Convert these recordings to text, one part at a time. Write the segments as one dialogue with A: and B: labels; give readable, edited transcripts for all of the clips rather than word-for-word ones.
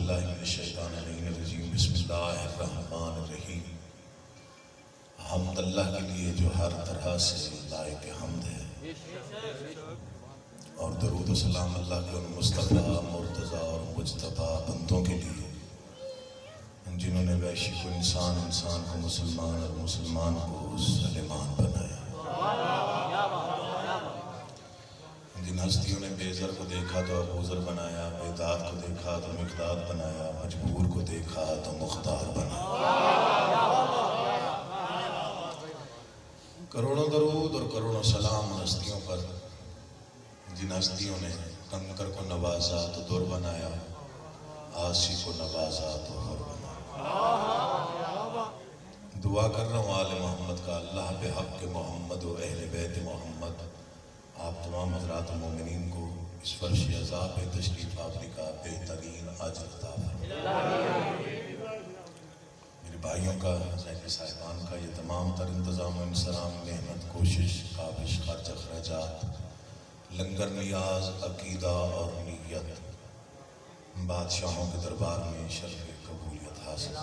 A: باللہ من الشیطان الرجیم بسم اللہ الرحمن الرحیم۔ حمد اللہ کے لیے جو ہر طرح سے لائق حمد ہے، اور درود و سلام اللہ کے ان مصطفیٰ مرتضیٰ اور مجتبیٰ بندوں کے لیے جنہوں نے وحشی کو انسان، انسان کو مسلمان اور مسلمان کو سلیمان بنایا۔ جن ہستیوں نے بے زر کو دیکھا تو ابوذر بنایا، بے داد کو دیکھا تو مقداد بنایا، مجبور کو دیکھا تو مختار بنایا۔ کروڑوں درود اور کروڑوں سلام ان ہستیوں پر جن ہستیوں نے کنکر کو نوازا تو در بنایا، آسی کو نوازا تو حر بنایا۔ دعا کر رہا ہوں آل محمد کا، اللہ پہ حق محمد و اہل بیت محمد آپ تمام حضرات مومنین کو اس فرش عزا پہ تشریف آوری کا بہترین اجر عطا فرمائے۔ میرے بھائیوں کا، ذہنی صاحبان کا یہ تمام تر انتظام و انصرام، محنت، کوشش، کاوش، خرچ اخراجات، لنگر، نیاز، عقیدہ اور نیت بادشاہوں کے دربار میں شرف قبولیت حاصل ہے۔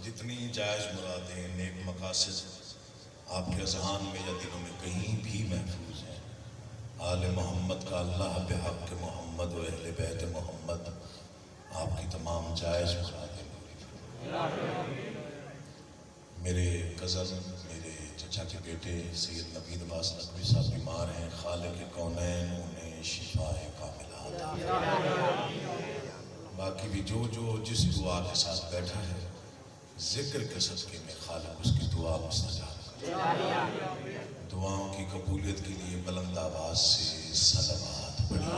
A: جتنی جائز مرادیں، نیک مقاصد آپ کے اذہان میں یا دلوں میں کہیں بھی محفوظ ہیں، آل محمد کا، اللہ پہ حق محمد و اہل بیت محمد آپ کی تمام جائز مرادیں پوری فرمائے۔ میرے کزن، میرے چچا کے بیٹے سید نوید عباس نقوی صاحب بیمار ہیں، خالق کونین انہیں شفا کاملہ عطا فرمائے۔ باقی بھی جو جس دعا کے ساتھ بیٹھا ہے، ذکر کے صدقے میں خالق اس کی دعا مستجاب کرے۔ دعاؤں کی قبولیت کے لیے بلند آواز سے صلوات پڑھیے۔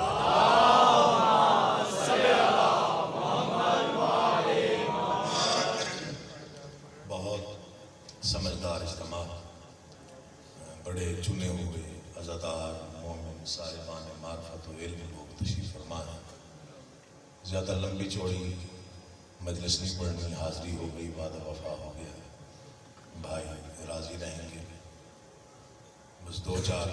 A: بہت سمجھدار اجتماع، بڑے چنے ہوئے عزادار مومن صاحبان معرفت و علم لوگ تشریف فرما ہیں۔ زیادہ لمبی چوڑی مجلس نہیں پڑھنی، حاضری ہو گئی، وعدہ وفا ہو گیا، بھائی راضی رہیں گے۔ بس دو چار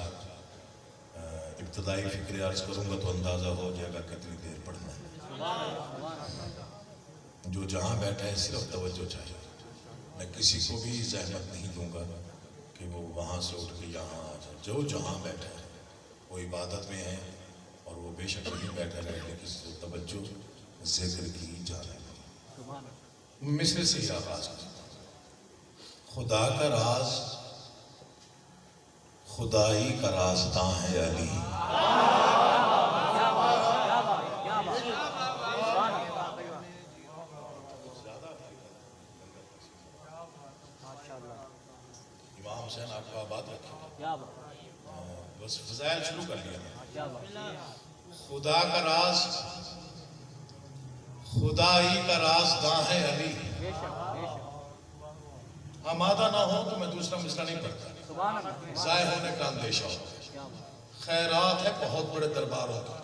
A: ابتدائی فکر عرض کروں گا تو اندازہ ہو جائے گا کتنی دیر پڑھنا ہے۔ جو جہاں بیٹھا ہے صرف توجہ چاہیے، میں کسی کو بھی زحمت نہیں دوں گا کہ وہ وہاں سے اٹھ کے یہاں آ جائے۔ جو جہاں بیٹھا ہے وہ عبادت میں ہے، اور وہ بے شک نہیں بیٹھا رہے، لیکن توجہ ذکر کی جا رہی ہے۔ مصر سے ہی آغاز کریں۔ خدا کا راز، خدائی کا رازداں ہے علی۔ امام حسین آپ کو آباد رکھیں، بس فضائل شروع کر لیا۔ خدا کا راز، خدائی کا رازداں ہے علی۔ آمادہ نہ ہو تو میں دوسرا مصرع نہیں پڑھتا، ضائع ہونے کا اندیشہ ہو۔ خیرات ہے بہت بڑے درباروں کا،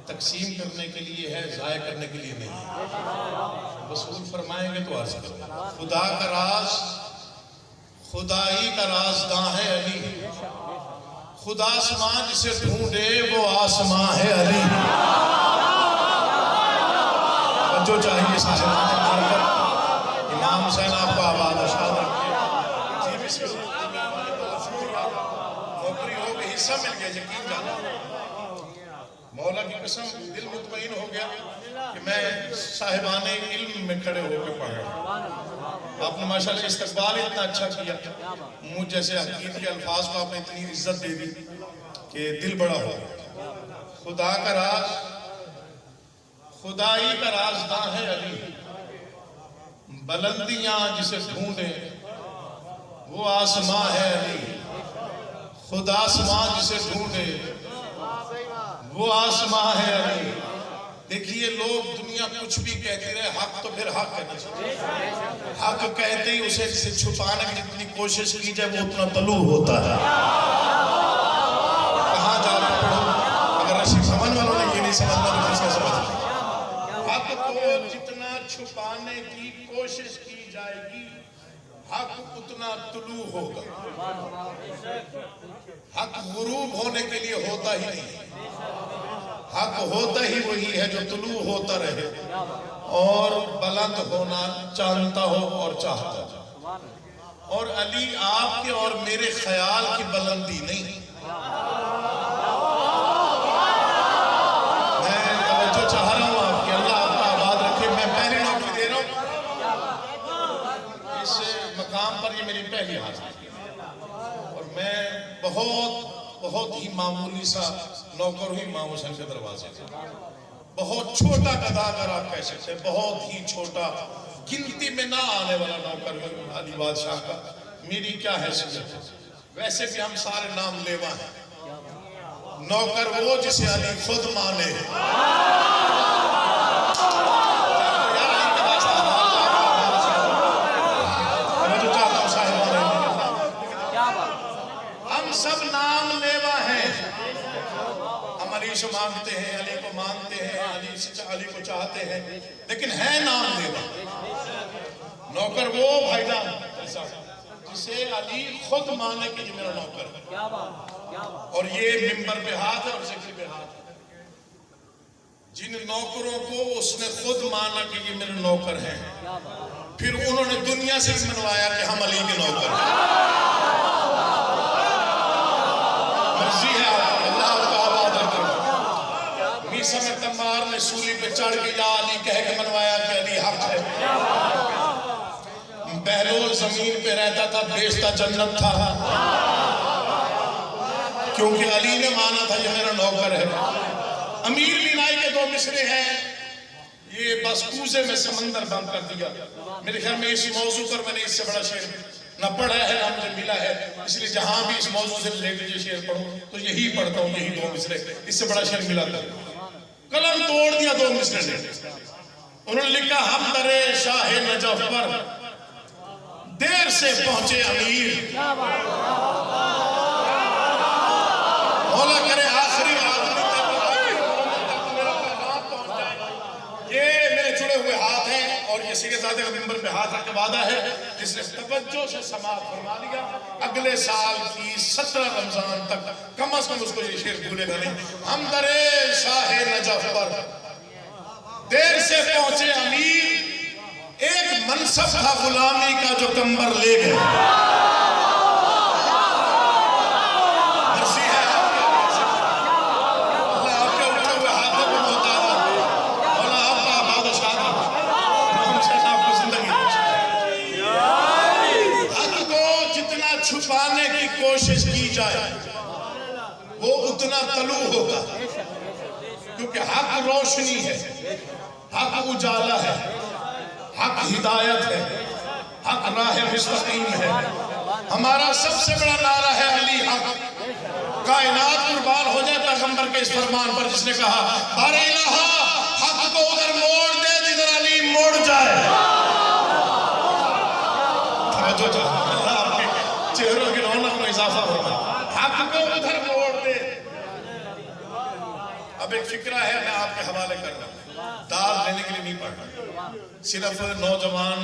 A: تقسیم کرنے کے لیے ہے، ضائع کرنے کے لیے نہیں ہے۔ وصول فرمائیں گے تو عرض کرو۔ خدا کا راز، خدائی کا رازداں ہے علی۔ خدا آسمان جسے ڈھونڈے وہ آسماں ہے علی۔ جو چاہیے صاحبان معرفت، امام حسین آپ کو آباد اشاد رکھے۔ جی بسم اللہ، نوکری ہو گئی، حصہ مل گیا، یقین جانا۔ مولا کی قسم دل مطمئن ہو گیا کہ میں صاحبان علم میں کھڑے ہو کے پڑھ رہا ہوں۔ آپ نے ماشاءاللہ استقبال اتنا اچھا کیا، مجھ جیسے حقیق کے الفاظ کو آپ نے اتنی عزت دے دی کہ دل بڑا ہو گیا۔ خدا کا راز، خدائی کا رازداں ہے علی۔ بلندیاں جسے ڈھونڈے وہ آسماں ہے علی۔ خدا آسماں جسے ڈھونڈے وہ آسماں ہے علی۔ دیکھیے لوگ دنیا کچھ بھی کہتے رہے، حق تو پھر حق ہے۔ حق کہتے ہی اسے چھپانے کی جتنی کوشش کی جائے وہ اتنا طلوع ہوتا ہے۔ کہاں جا رہے پڑھو، اگر رشید سمن والوں نے یہ نہیں سمجھنا تو کس کا سمجھنا۔ حق کو جتنا چھپانے کی کوشش کی جائے گی حق اتنا طلوع ہوگا. حق غروب ہونے کے لیے ہوتا ہی نہیں. حق ہوتا ہی وہی ہے جو طلوع ہوتا رہے اور بلند ہونا جانتا ہو اور چاہتا ہو. اور علی آپ کے اور میرے خیال کی بلندی نہیں. میں توجہ چاہ رہا ہوں آپ کی. اللہ آپ کا آباد رکھے. میں پہلی نوکری دے رہا ہوں. اس مقام پر یہ میری پہلی حاضری اور میں بہت ہی معمولی سا نوکر ہوئی امام حسین کے دروازے سے. بہت چھوٹا گدھا اگر آپ کہہ سکتے ہیں. بہت ہی چھوٹا, گنتی میں نہ آنے والا نوکر ہوئی علی بادشاہ کا. میری کیا حیثیت ہے؟ ویسے بھی ہم سارے نام لیوا ہیں. نوکر وہ جسے علی خود مانے. ہم سب نام لیوا ہیں. ہم علی سے مانگتے ہیں, علی کو مانتے ہیں, علی کو چاہتے ہیں, لیکن ہے نام لیوا. نوکر وہ بھائی جان جسے علی خود مانے کہ یہ میرا نوکر ہے. اور یہ منبر پہ ہاتھ ہے اور ذکر پہ ہاتھ ہے. جن نوکروں کو اس نے خود مانا کہ یہ میرے نوکر ہیں, پھر انہوں نے دنیا سے منوایا کہ ہم علی کے نوکر ہیں. مرضی ہے اللہ آپ کا آباد رکھے. میسا میں تمار نے سولی پہ چڑھ کے یا علی کہہ کے منوایا کہ علی حق ہے. بہلول زمین پہ رہتا تھا, بیچتا جنت تھا, کیونکہ علی نے مانا تھا یہ میرا نوکر ہے. امیر بینائی کے 2 مصرے ہیں. یہ بس کوزے میں سمندر بند کر دیا. میرے خیال میں اس موضوع پر میں نے اس سے بڑا شعر نہ پڑھا ہے نہ مجھے ملا ہے, اس لیے جہاں بھی اس موضوع سے ریلیٹڈ یہ شعر پڑھوں تو یہی پڑھتا ہوں, یہی 2 مصرے. اس سے بڑا شعر ملا تھا. قلم توڑ دیا 2 مصرے نے. انہوں نے لکھا ہم درے شاہ نجف پر دیر سے پہنچے امیر, مولا کرے آخری آدمی تک میرا پیغام پہنچ جائے. یہ میرے جڑے ہوئے ہاتھ ہیں اور یہ سید زادے کا منبر پہ ہاتھ رکھ کے وعدہ ہے جس نے توجہ سے سماعت فرما لیا اگلے سال کی 17 رمضان تک کم از کم اس کو یہ شعر بھولے گا نہیں. ہم درے شاہ نجف پر دیر سے پہنچے امیر, ایک منصب تھا غلامی کا جو کمبر لے گئے. مرضی ہے اللہ آپ کے اٹھے ہوئے ہاتھوں کو محتاج ہے. مولا آپ کا آباد و شاد ہم سے آپ کو زندگی بخشے. حق کو جتنا چھپانے کی کوشش کی جائے وہ اتنا طلوع ہوگا, کیونکہ حق روشنی ہے, حق اجالا ہے, حق ہدایت ہے, حق راہ مستقیم ہے. ہمارا سب سے بڑا نعرہ ہے علی حق. کائنات قربان ہو جائے پیغمبر کے اس فرمان پر جس نے کہا بار الہ حق کو ادھر موڑ دے جدھر علی موڑ جائے. توجہ چاہتا ہوں اللہ آپ کے چہروں کی رونق میں اضافہ ہوگا. حق کو ادھر موڑ دے. اب ایک فکرہ ہے میں آپ کے حوالے کر رہا ہوں, دار لینے کے لیے نہیں پڑھ رہا, صرف نوجوان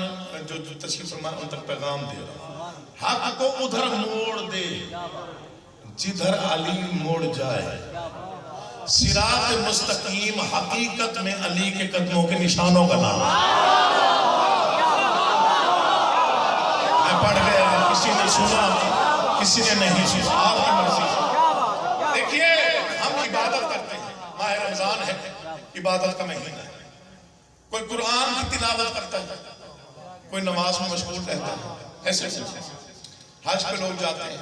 A: جو تشریف فرما ان تک پیغام دے رہا. حق کو ادھر موڑ دے جدھر علی موڑ جائے. صراط مستقیم حقیقت میں علی کے قدموں کے نشانوں کا نام ہے. میں پڑھ گیا, کسی نے سنا کسی نے نہیں سنا, آپ کی مرضی. دیکھیے ہم عبادت کرتے ہیں, ماہ رمضان ہے, عبادت کا مہینہ ہے. کوئی قرآن کی تلاوت کرتا ہے, کوئی نماز میں مشغول رہتا ہے. ایسے حج پہ لوگ جاتے ہیں,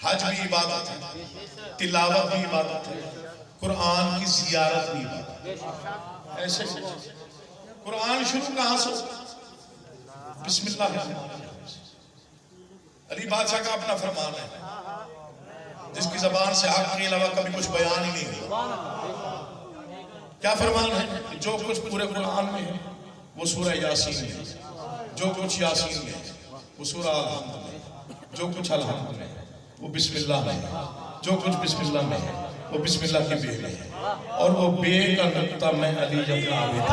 A: حج بھی عبادت ہے, تلاوت بھی عبادت ہے, قرآن کی زیارت بھی عبادت ہے. ایسے قرآن شروع کہاں سے؟ بسم اللہ الرحمن الرحیم. علی بادشاہ کا اپنا فرمان ہے جس کی زبان سے حق کے علاوہ کبھی کچھ بیان ہی نہیں ہوا. کیا فرمان ہے؟ جو کچھ پورے قرآن میں ہے وہ سورہ یاسین ہے, جو کچھ یاسین میں ہے وہ سورہ الحمد میں, جو کچھ الحمد میں ہے وہ بسم اللہ میں ہے, جو کچھ بسم اللہ میں ہے وہ بسم اللہ کی بے میں ہے, اور وہ بے کا نقطہ میں علی اپنا عابد ہے.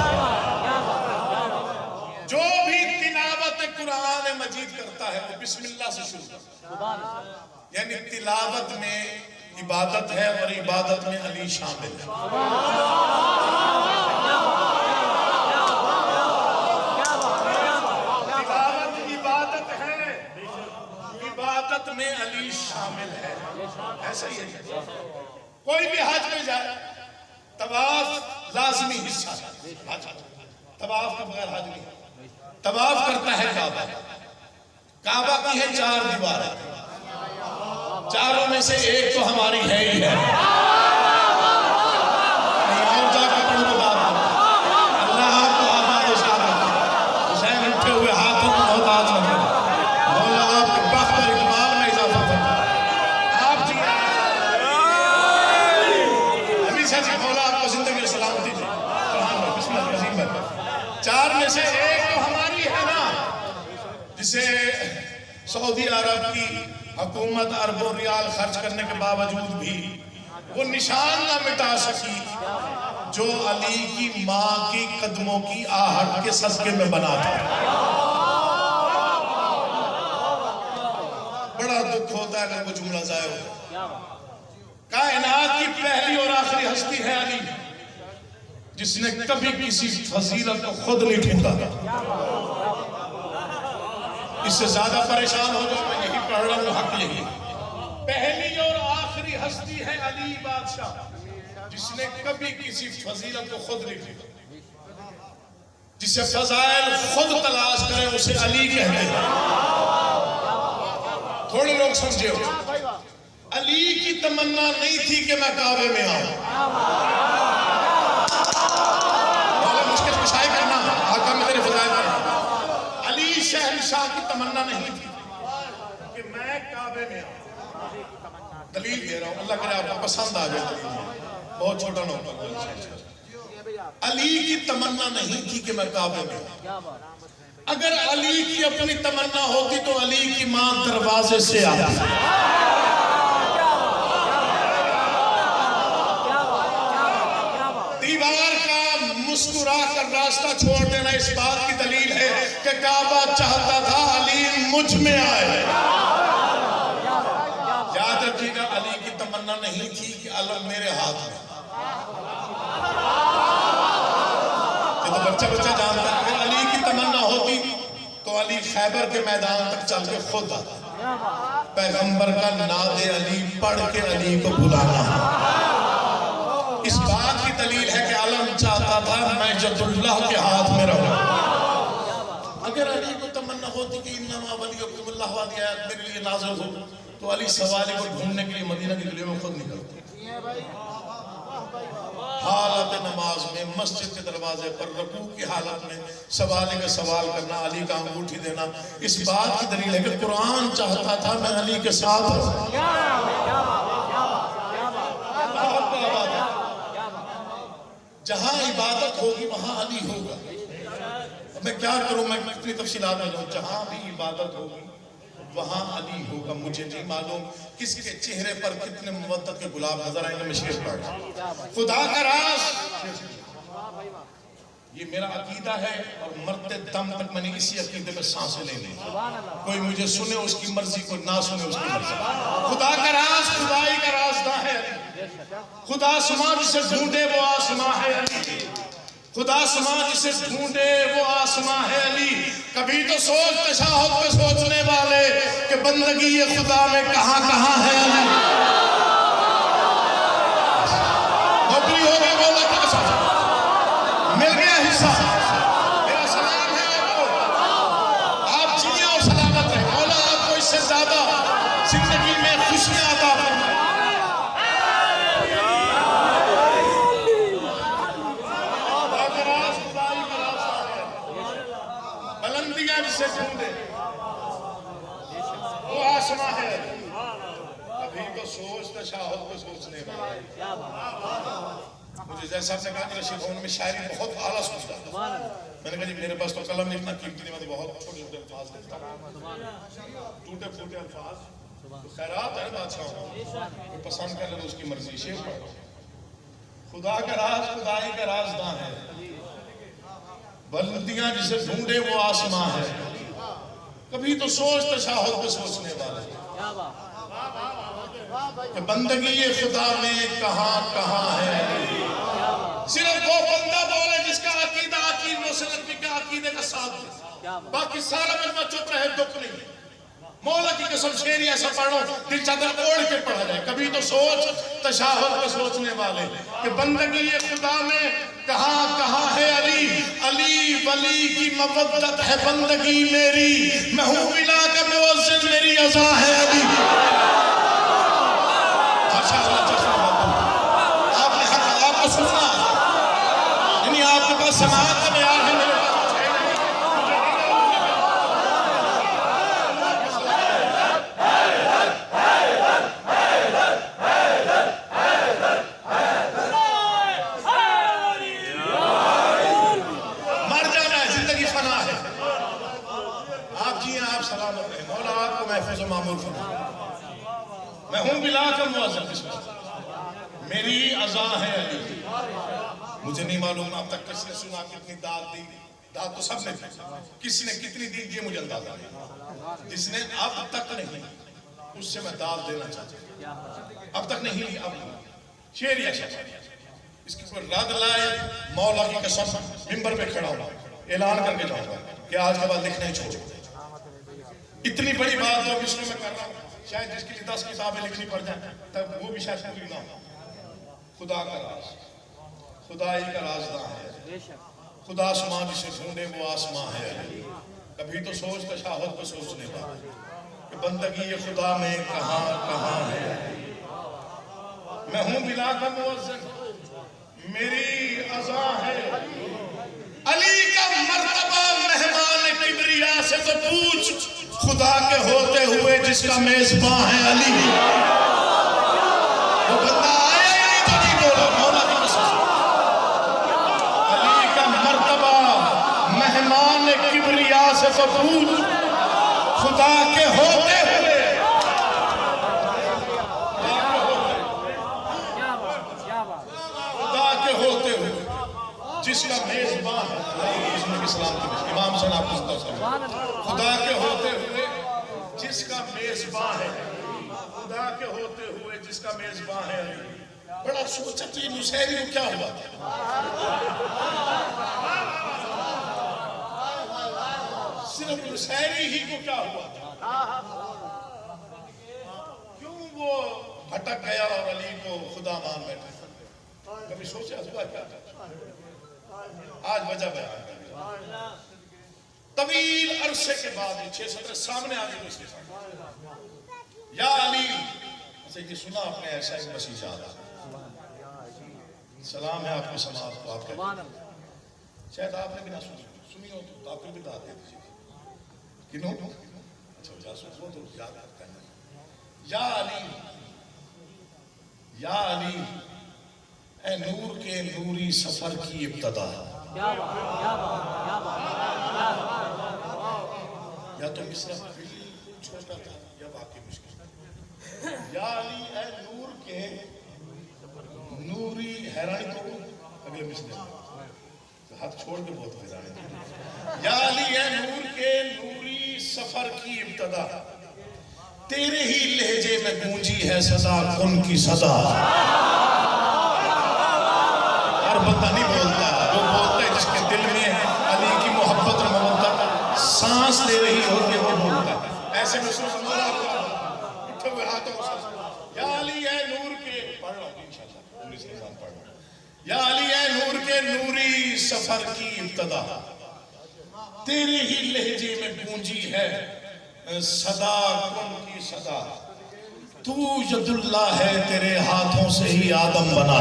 A: جو بھی تلاوت قرآن مجید کرتا ہے وہ بسم اللہ سے شروع کرتا ہے، یعنی تلاوت میں عبادت ہے اور عبادت میں علی شامل ہے۔ تلاوت عبادت ہے، عبادت میں علی شامل ہے، ایسا ہی ہے۔ کوئی بھی حج میں جائے طواف لازمی حصہ ہے، طواف کے بغیر حج نہیں۔ طواف کرتا ہے کعبہ، کعبہ کی ہے 4 دیواریں، چاروں میں سے ایک تو ہماری ہے ہی ہے، نہیں اور جا کے پڑھ بتا دوں اللہ آپ کو آباد و شاد رکھے، حسین اٹھے ہوئے ہاتھوں کو محتاج رکھے، مولا آپ کے بخت اور اقبال میں اضافہ فرمائے، آپ جی ہمیشہ جی مولا آپ کو زندگی اور سلامتی دے، سبحان اللہ بسم اللہ عظیم ہے۔ 4 میں سے ایک تو ہماری ہے نا، جسے سعودی عرب کی حکومت اربوں ریال خرچ کرنے کے باوجود بھی وہ نشان نہ مٹا سکی جو علی کی ماں کی قدموں کی آہٹ کے صدقے میں بنا تھا۔ بڑا دکھ ہوتا ہے اگر وہ جملہ ضائع ہو۔ کائنات کی پہلی اور آخری ہستی ہے علی، جس نے کبھی کسی فضیلت کو خود نہیں ڈھونڈا۔ اس سے زیادہ پریشان ہو جو میں یہی پڑھ رہا ہوں، حق یہی ہے۔ پہلی اور آخری ہستی ہے علی بادشاہ، جس نے کبھی کسی فضیلت کو خود نہیں ڈھونڈا۔ جسے فضائل خود تلاش کرے اسے علی کہتے ہیں۔ تھوڑے لوگ سمجھے ہو، علی کی تمنا نہیں تھی کہ میں کعبے میں آؤں، مشکل کشائی کرنا آقا میں تیرے فضائل کرنا۔ علی شہنشاہ کی تمنا نہیں تھی کہ میں کعبے میں آؤں۔ دلیل دے رہا ہوں، اللہ کرے آپ کو پسند آ جائے دلیل، بہت چھوٹا نوٹا۔ علی کی تمنا نہیں تھی کہ میں کعبے میں آؤں۔ اگر علی کی اپنی تمنا ہوتی تو علی کی ماں دروازے سے آتی۔ دیوار کا مسکرا کر راستہ چھوڑ دینا اس بات کی دلیل ہے کہ کعبہ چاہتا تھا علی مجھ میں آئے۔ یاد رکھیے گا علی کی تمنا نہیں تھی کہ علم میرے ہاتھ میں، یہ تو بچہ جانتا ہے۔ اگر علی کی تمنا ہوتی تو علی خیبر کے میدان تک چل کے خود آتا، پیغمبر کا ناد علی پڑھ کے علی کو بلانا۔ اس بات کی دلیل ہے کہ علم چاہتا تھا میں جد اللہ کے ہاتھ میں رہوں۔ اگر علی کو تمنا ہوتی کہ انما ولیکم اللہ والی آیت میرے لیے نازل ہو تو علی سوالی کو ڈھونڈنے کے لیے مدینہ کی گلیوں میں خود نکلتے۔ حالت نماز میں مسجد کے دروازے پر رکوع کی حالت میں سوالی کا سوال کرنا، علی کا انگوٹھی دینا، اس بات کی دلیل ہے کہ قرآن چاہتا تھا میں علی کے ساتھ رہوں۔ جہاں عبادت ہوگی وہاں علی ہوگا۔ میں کیا کروں، میں کتنی تفصیلات میں جاؤں، جہاں بھی عبادت ہوگی وہاں علی ہوگا۔ مجھے نہیں معلوم کس کے چہرے پر کتنے مودت کے گلاب نظر آئیں گے، میں شعر پڑھ رہا ہوں۔ خدا کا راز یہ میرا عقیدہ ہے اور مرتے دم تک میں نے اسی عقیدے میں سانسیں لے لی۔ کوئی مجھے سنے اس کی مرضی، کوئی نہ سنے اس کی مرضی۔ خدا کا راز خدائی کا رازداں ہے علی۔ خدا سما جسے ڈھونڈے وہ آسماں ہے علی۔ خدا سما جسے ڈھونڈے وہ آسماں ہے علی۔ کبھی تو سوچ تشہد پہ سوچنے والے کہ بندگی یہ خدا میں کہاں کہاں ہے علی۔ نوکری ہو گئی مولا کا ساتھ مل گیا حصہ، میرا سلام ہے آپ کو، آپ جیئے اور سلامت رہیں۔ مولا آپ کو اس سے زیادہ زندگی میں خوشیاں عطا فرمائے۔ بلندیاں جسے ڈھونڈے وہ آسماں ہے، ابھی تو سوچ تشہد کو سوچنے والا۔ مجھے جیسا آپ نے کہا کہ رشید بھون میں شاعری بہت اعلیٰ سوچتا تھا، میں نے کہا جی میرے پاس تو قلم نہیں، اتنا قیمتی نہیں، میں تو بہت چھوٹے چھوٹے الفاظ لکھتا ہوں، ٹوٹے پھوٹے الفاظ۔ تو خیرات ہے بادشاہ کوئی پسند کر لے تو اس کی مرضی، شعر پڑھو۔ خدا کا راز خدائی کا رازداں ہے، بلندیاں جسے ڈھونڈے وہ آسماں ہے، کبھی تو سوچ تشہد پہ سوچنے والے کہ بندگی خدا میں کہاں کہاں ہے علی. صرف وہ بندہ بولے جس کا عقیدہ عقید مسلم کا عقیدے کا ساتھ ہے، باقی سارا مجمع چپ رہے دکھ نہیں. مولا کی قسم شعر ایسا پڑھو دل چادر اوڑھ کے پڑھا جائے. کبھی تو سوچ تشہد پہ سوچنے والے کہ بندگی خدا میں کہاں کہاں ہے علی. علی ولی کی مودت ہے بندگی میری، میں ہوں بلا کا مؤذن میری عزا ہے علی. آپ نے حق آپ کو سننا، یعنی آپ کے پاس سماعت کا معیار ہے، میرے پاس ہے نہیں. مر جانا ہے، زندگی فنا ہے. آپ جی ہیں، آپ سلامت رہیں، مولا آپ کو محفوظ و معمول فرمائے. میں ہوں بلا کا مؤذن، میری عزا ہے علی. مجھے نہیں معلوم اب تک کس نے سنا کتنی داد دی. داد تو سب نے دی، کس نے کتنی دی یہ مجھے اندازہ نہیں. جس نے اب تک نہیں، اس سے میں داد دینا چاہتا ہوں. اب تک نہیں لی، اب شعر یا شعر اس کی کوئی رد لائے. مولا کی قسم منبر پہ کھڑا ہوں، اعلان کر کے جاؤں گا کہ آج کے بعد لکھنا ہی چھوڑو. اتنی بڑی بات جو اس میں کر رہا ہوں، شاید جس کے لیے 10 کتابیں لکھنی پڑ جائیں تب وہ بھی شاید پوری نہ ہو. خدا کا راز، خدائی کا رازداں ہے. خدا آسماں جسے ڈھونڈے وہ آسماں ہے. کبھی تو سوچ تشہد پہ سوچنے والے کہ بندگی خدا میں کہاں کہاں ہے. میں ہوں بلا کا مؤذن، میری عزا ہے علی. کا مرتبہ مہمان کبریا سے تو پوچھ، خدا کے ہوتے ہوئے جس کا میزباں ہے علی. وہ بندہ آیا ہی نہیں تو نہیں بولا. مولا کی قسم علی کا مرتبہ مہمان کبریا سے تو پوچھ، خدا کے ہوتے ہوئے خدا کے ہوتے ہوئے جس کا میزباں ہے. امام حسین آپ کو خدا کے ہوتے ہوئے جس کا میزباں ہے، خدا کے ہوتے ہوئے جس کا میزباں ہے. بڑا سوچا کہ نصیری کو کیا ہوا تھا. صرف نصیری ہی کو کیا ہوا تھا، کیوں وہ بھٹک گیا اور علی کو خدا مان بیٹھا. کبھی سوچا ہوا کیا تھا؟ آج وجہ بیان طویل عرصے کے بعد 6-7 سامنے آ گئے اس کے سامنے. یا علی اسے یہ سنا آپ نے ایسا ایک مسیح آدھا. سلام ہے آپ کو سماعت کو. آپ کہتے ہیں شاید آپ نے بھی نہ سنی ہو تو آپ کو بھی داد دے دیجیے. کنوں؟ اچھا جاسوس ہو تو یاد کرتے ہیں. یا علی، یا علی اے نور کے نوری سفر کی ابتدا. یا تو مصرع چھوٹا تھا یا واقعی مشکل. یا علی اے نور کے نوری، حیرانی تو اگلے مصرع ہاتھ چھوڑ کے بہت حیرانی. یا علی اے نور کے نوری سفر کی ابتدا، تیرے ہی لہجے میں گونجی ہے صدا کن کی صدا. ہر بندہ نہیں بولتا، وہ بولتا ہے جس کے دل میں علی کی محبت اور مودت سانس لے رہی ہو کہ وہ بولتا ہے. ایسے میں سوچ مولا اٹھے ہوئے ہاتھوں سے یا علی اے نور کے، پڑھ رہا ہوں انشاءاللہ پوری سے نظام پڑھ رہا ہوں. یا علی اے نور کے نوری سفر کی ابتدا، تیرے ہی لہجے میں گونجی ہے صدا کن کی صدا. تو ید اللہ ہے، تیرے ہاتھوں سے ہی آدم بنا.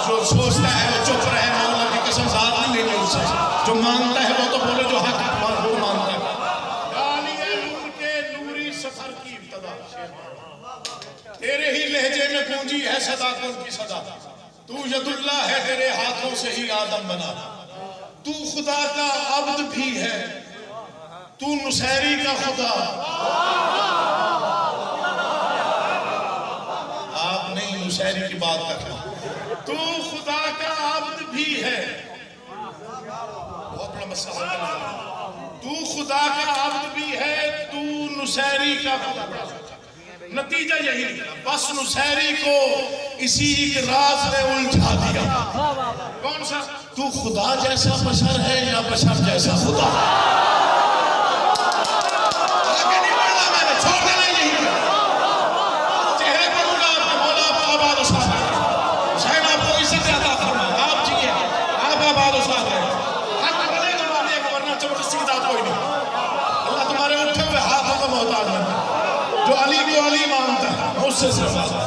A: جو سوچتا ہے وہ چپ رہے، مولا کی قسم ذات نہیں لینی اس سے. جو مانتا ہے وہ تو بولے جو حق وہ مانتا ہے. علی اے نور کے نوری سفر کی ابتدا، تیرے ہی لہجے میں گونجی ہے صدا کن کی صدا. تو ید اللہ ہے، تیرے ہاتھوں سے ہی آدم بنا. تو خدا کا عبد بھی ہے، تو نصیری کا خدا. آپ نہیں نصیری کی بات کرنا. تو خدا کا عبد بھی ہے. بہت بڑا مسئلہ ہے. تو خدا کا عبد بھی ہے، تو نصیری کا خدا کا۔ نتیجہ یہی نکلا، بس نصیری کو اسی ایک راز نے الجھا دیا۔ کون سا؟ تو خدا جیسا بشر ہے یا بشر جیسا خدا؟ آگے نہیں بڑھنا میں نے، چھوڑ دینا یہی کیا۔ چہرے پر ہوگا آپ کے مولا، آپ آباد و ساتھ رہے، حسین آپ کو عزت عطا فرمائے، آپ جیئے، آپ آباد و ساتھ رہے۔ حق بھلے تمہارے کو ورنہ زبردستی ذات کوئی نہیں۔ اللہ تمہارے اٹھے ہوئے ہاتھوں کا محتاج ہے، جو علی کو علی مانتا ہے، میں اس سے صرف آتا ہے۔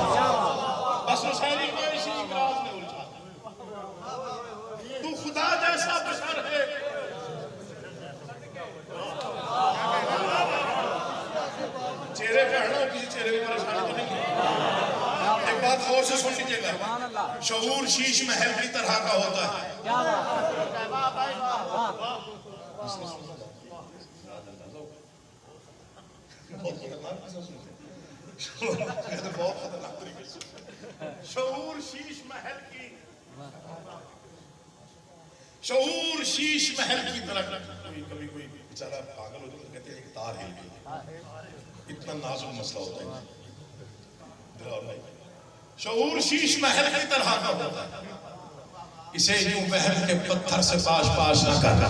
A: بس نصیری کو اسی اقراض میں الجھا تو خدا جیسا بشر ہے۔ چہرے پہ ہڑو، کسی چہرے پہ پریشانی تو نہیں ہے۔ ایک بات غور سے سن لیجیے گا، شعور شیش محل کی طرح کا ہوتا ہے۔ شعور شیش محل کی، شعور شیش محل کی طرح۔ کبھی کوئی بیچارہ پاگل ہو جائے تو کہتے ہیں ایک تار ہل گئی، اتنا نازک مسئلہ ہوتا ہے۔ شعور شیش محل کی طرح کا ہوتا ہے، اسے یوں محل کے پتھر سے پاش پاش نہ کرنا۔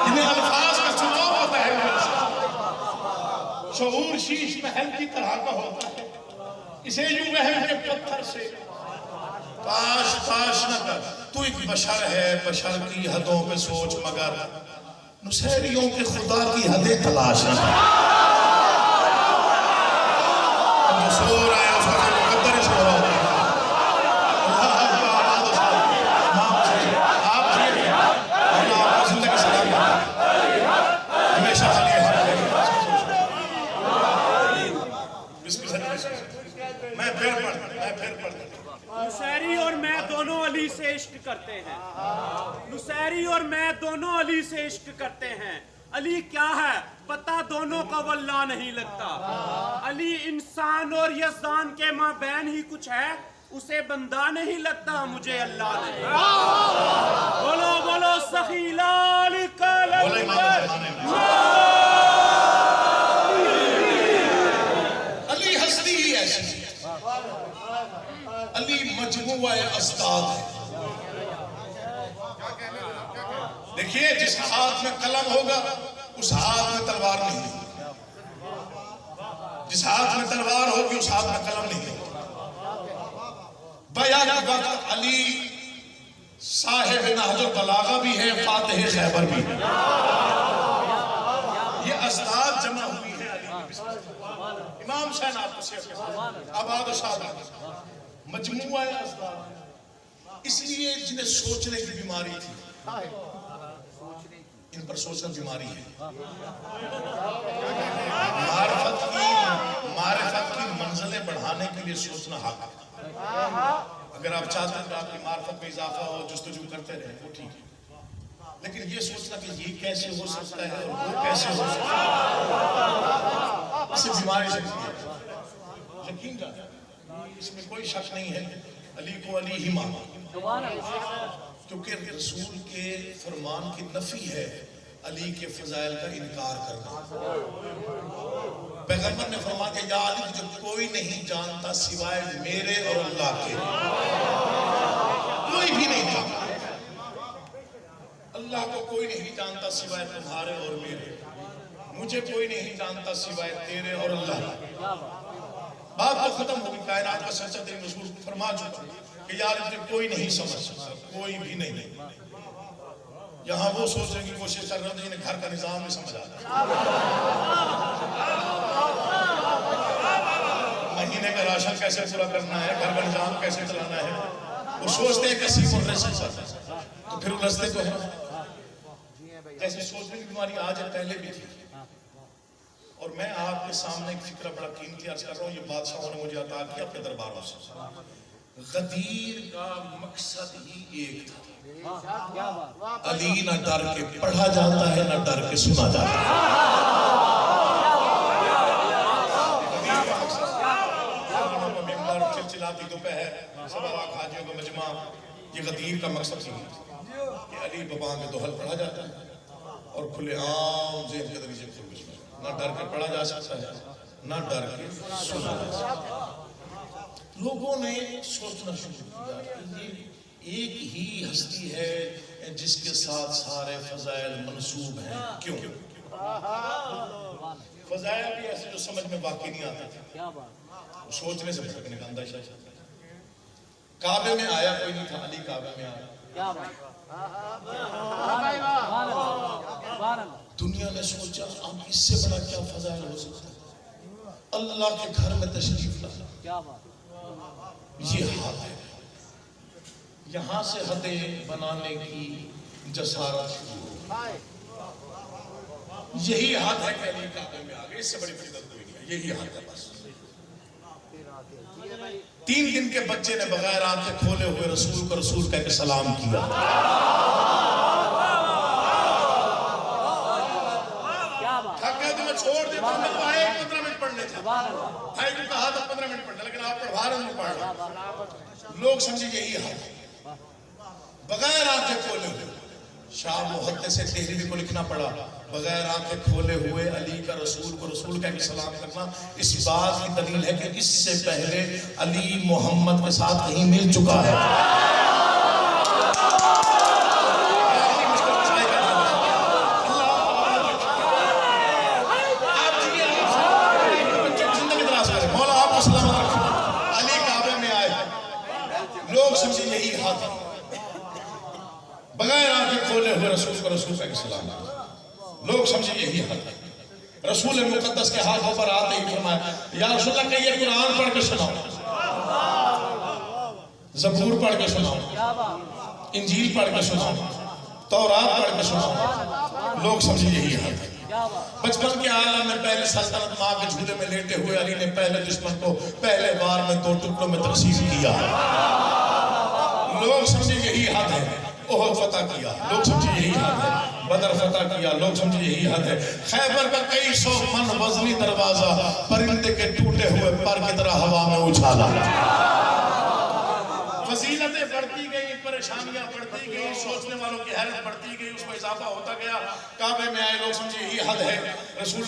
A: انہیں الفاظ کا چناؤ ہوتا ہے۔ شعور شیش محل کی طرح کا ہوتا ہے، اسے یوں محل کے پتھر سے پاش پاش نہ کر۔ تو ایک بشر ہے، بشر کی حدوں پہ سوچ، مگر نصیریوں کے خدا کی حدیں تلاش نہ کر۔ جو سو رہا ہے اس کا مقدر ہی سو رہا ہوتا ہے۔ اللہ کا آباد و ساتھ آپ جیئے، اللہ آپ کو زندگی سلام کرتا ہے، ہمیشہ خلی حق ہے۔ میں پھر پڑھتا
B: نصیری اور میں دونوں علی سے عشق کرتے ہیں، نصیری اور میں دونوں علی سے عشق کرتے ہیں۔ علی کیا ہے پتہ دونوں کا واللہ نہیں لگتا، علی انسان اور یزدان کے مابین ہی کچھ ہے، اسے بندہ نہیں لگتا، مجھے اللہ نہیں۔ بولو بولو سخی لال کا لنگر۔
A: علی ہستی ہی ایسی، علی مجموعہ اسداد ہے۔ دیکھیے جس ہاتھ میں قلم ہوگا اس ہاتھ میں تلوار نہیں ہوگی، جس ہاتھ میں تلوار ہوگی اس ہاتھ میں قلم نہیں ہوگی۔ بیک وقت علی صاحب نہج البلاغہ بھی ہے، فاتح خیبر بھی ہے۔ یہ اسداد جمع ہوئی ہے علی کی۔ امام حسین آپ کو شیخ آباد و شاد مجموعہ اسداد، اس لیے جنہیں سوچنے کی بیماری تھی، ان پر سوچنا بیماری ہے۔ معرفت کی منزلیں بڑھانے کے لیے سوچنا حق ہے۔ اگر آپ چاہتے ہیں کہ آپ کی معرفت میں اضافہ ہو، جستجو کرتے رہیں وہ ٹھیک ہے، لیکن یہ سوچنا کہ یہ کیسے ہو سکتا ہے اور وہ کیسے ہو سکتا ہے، اس سے بیماری سکتی ہے۔ یقین جانا اس میں کوئی شک نہیں ہے، علی کو علی ہی مانا، کیونکہ رسول کے فرمان کی نفی ہے علی کے فضائل کا انکار کرنا۔ پیغمبر نے فرمایا کہ یا علی تجھے کوئی نہیں جانتا سوائے میرے اور اللہ کے، کوئی بھی نہیں جانتا اللہ کو، کوئی نہیں جانتا سوائے تمہارے اور میرے، مجھے کوئی نہیں جانتا سوائے تیرے اور اللہ کے۔ بات تو ختم ہوگی، کائنات کا سچا دین رسول فرما چکا کہ یا علی تجھے کوئی نہیں سمجھ سکتا، کوئی بھی نہیں۔ یہاں وہ سوچنے کی کوشش کر رہے ہیں جنہیں گھر کا نظام نہیں سمجھ آتا، مہینے کا راشن کیسے پورا کرنا ہے، گھر کا نظام کیسے چلانا ہے، وہ سوچتے ہیں کسی مرنے سے تو پھر وہ رستے تو ہیں۔ ایسے سوچنے کی بیماری آج ہے، پہلے بھی تھی۔ اور میں آپ کے سامنے ایک فکرہ بڑا قیمتی عرض کر رہا ہوں، یہ بادشاہوں نے مجھے عطا کیا اپنے درباروں سے۔ غدیر کا مقصد ہی ایک تھا، علی نہ ڈر کے پڑھا جاتا ہے نہ ڈر کے سنا جاتا ہے۔ چلچلاتی دوپہر سبا کھاجیوں کا مجمع، یہ غدیر کا مقصد ہی کہ علی بابا کے دوحل پڑھا جاتا ہے، اور کھلے عام ذہن کے درجے کھل گئے، نہ ڈر کے پڑھا جا سکتا ہے نہ ڈر کے سنا جا سکتا ہے۔ لوگوں نے سوچنا شروع کیا کہ یہ ایک ہی ہستی ہے جس کے ساتھ سارے فضائل منسوب ہیں، کیوں؟ فضائل بھی ایسے جو سمجھ میں باقی نہیں آتے تھے، سوچنے سے بھٹکنے کا اندازہ۔ کعبے میں آیا کوئی نہیں تھا، علی کعبے میں آیا۔ دنیا نے سوچا اب اس سے بڑا کیا فضائل ہو سکتا ہے، اللہ کے گھر میں تشریف لانا، یہ حد ہے۔ یہاں سے حدیں بنانے کی جسارت شروع ہو، یہی حد ہے کہ علی کعبے میں آ گئے، اس سے بڑی فضیلت کوئی نہیں ہے، یہی حد ہے بس۔ 3 دن کے بچے نے بغیر آنکھیں کھولے ہوئے رسول کو رسول کہہ کے سلام کیا۔ تھک گئے تو میں چھوڑ دیتا ہوں، میں تو آئے 15 منٹ پڑھنے تھے، بھائی کو کہا تھا 15 منٹ پڑھنے، لیکن آپ پڑھوا رہے ہیں، پڑھ رہے ہیں۔ لوگ سمجھے یہی حد ہے، بغیر آنکھیں کھولے ہوئے۔ شاہ محدث سے تحریری کو لکھنا پڑا، بغیر آنکھیں کھولے ہوئے علی کا رسول کو رسول کہہ کے سلام کرنا اس بات کی دلیل ہے کہ اس سے پہلے علی محمد کے ساتھ کہیں مل چکا ہے۔ مولا آپ کو سلامت رکھیں۔ علی کعبے میں آئے، لوگ سمجھے یہی حد ہے، بغیر آنکھیں کھولے ہوئے رسول کو رسول کہہ کے سلام کرنا، لوگ سمجھے یہی حد ہے۔ رسول مقدس کے ہاتھوں پر آتے ہی فرمایا یا رسول اللہ کہیے قرآن پڑھ کے سناؤ، زبور پڑھ کے سناؤ، انجیل پڑھ کے سناؤ، تورات پڑھ کے سناؤ، لوگ سمجھے یہی حد ہے۔ بچپن کے عالم میں پہلے سلطنت ماں کے جھولے میں لیٹے ہوئے علی نے پہلے دشمن کو پہلے بار میں 2 ٹکڑوں میں تقسیم کیا، لوگ سمجھے یہی حد ہے۔ احد فتح کیا، لوگ سمجھے یہی حد ہے۔ بدر فتح کیا، لوگ سمجھے یہی حد ہے۔ خیبر کا کئی سو من وزنی دروازہ پرندے کے ٹوٹے ہوئے پر کی طرح ہوا میں اچھالا۔ فضیلتیں بڑھتی گئی، پریشانیاں بڑھتی گئی، سوچنے والوں کی حیرت بڑھتی گئی، اس میں اضافہ ہوتا گیا۔ کعبے میں آئے، لوگ سمجھے یہی حد ہے۔ رسول